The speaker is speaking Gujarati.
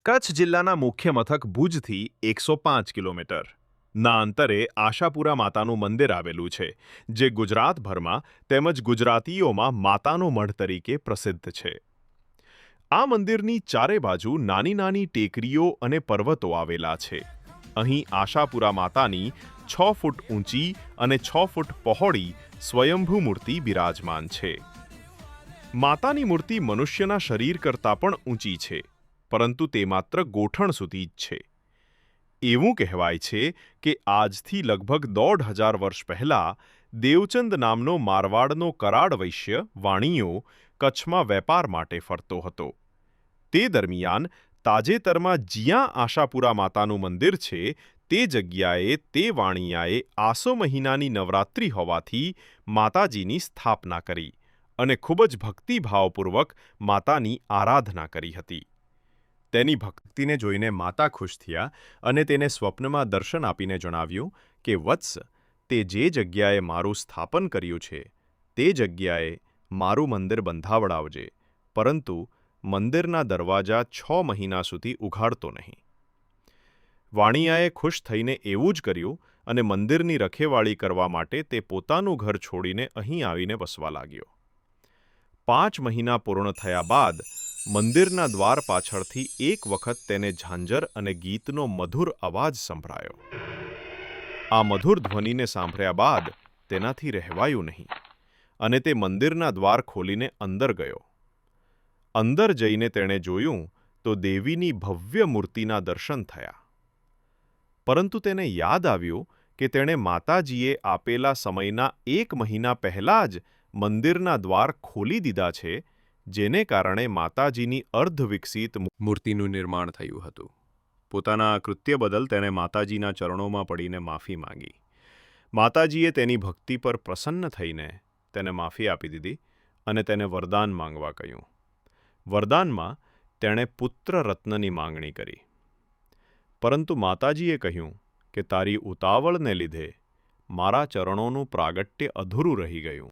કચ્છ જિલ્લાના મુખ્ય મથક ભુજથી 105 કિલોમીટર ના અંતરે આશાપુરા માતાનું મંદિર આવેલું છે, જે ગુજરાતભરમાં તેમજ ગુજરાતીઓમાં માતાનો મઢ તરીકે પ્રસિદ્ધ છે. આ મંદિરની ચારે બાજુ નાની નાની ટેકરીઓ અને પર્વતો આવેલા છે. અહીં આશાપુરા માતાની 6 ફૂટ ઊંચી અને 6 ફૂટ પહોળી સ્વયંભૂ મૂર્તિ બિરાજમાન છે. માતાની મૂર્તિ મનુષ્યના શરીર કરતાં પણ ઊંચી છે, પરંતુ તે માત્ર ગોઠણ સુધી જ છે. એવું કહેવાય છે કે આજથી લગભગ 1,500 વર્ષ પહેલા દેવચંદ નામનો મારવાડનો કરાડ વૈશ્ય વાણિયો કચ્છમાં વેપાર માટે ફરતો હતો. તે દરમિયાન તાજેતરમાં જ્યાં આશાપુરા માતાનું મંદિર છે તે જગ્યાએ તે વાણિયાએ આસો મહિનાની નવરાત્રિ હોવાથી માતાજીની સ્થાપના કરી અને ખૂબ જ ભક્તિભાવપૂર્વક માતાની આરાધના કરી હતી. તેની ભક્તિને જોઈને માતા ખુશ થયા અને તેને સ્વપ્નમાં દર્શન આપીને જણાવ્યું કે વત્સ, તે જે જગ્યાએ મારું સ્થાપન કર્યું છે તે જગ્યાએ મારું મંદિર બંધાવડાવજે, પરંતુ મંદિરના દરવાજા 6 મહિના સુધી ઉઘાડતો નહીં. વાણિયાએ ખુશ થઈને એવું જ કર્યું અને મંદિરની રખેવાળી કરવા માટે તે પોતાનું ઘર છોડીને અહીં આવીને વસવા લાગ્યો. 5 મહિના પૂર્ણ થયા બાદ મંદિરના દ્વાર પાછળથી એક વખત તેને ઝાંઝર અને ગીતનો મધુર અવાજ સંભળાયો. આ મધુર ધ્વનિને સાંભળ્યા બાદ તેનાથી રહેવાયું નહીં અને તે મંદિરના દ્વાર ખોલીને અંદર ગયો. અંદર જઈને તેણે જોયું તો દેવીની ભવ્ય મૂર્તિના દર્શન થયા. પરંતુ તેને યાદ આવ્યું કે તેણે માતાજીએ આપેલા સમયના 1 મહિના પહેલા જ મંદિરના દ્વાર ખોલી દીધા છે, જેને કારણે માતાજીની અર્ધવિકસિત મૂર્તિનું નિર્માણ થયું હતું. પોતાના આ કૃત્ય બદલ તેણે માતાજીના ચરણોમાં પડીને માફી માંગી. માતાજીએ તેની ભક્તિ પર પ્રસન્ન થઈને તેને માફી આપી દીધી અને તેને વરદાન માંગવા કહ્યું. વરદાનમાં તેણે પુત્ર રત્નની માંગણી કરી. પરંતુ માતાજીએ કહ્યું કે તારી ઉતાવળને લીધે મારા ચરણોનું પ્રાગટ્ય અધૂરું રહી ગયું.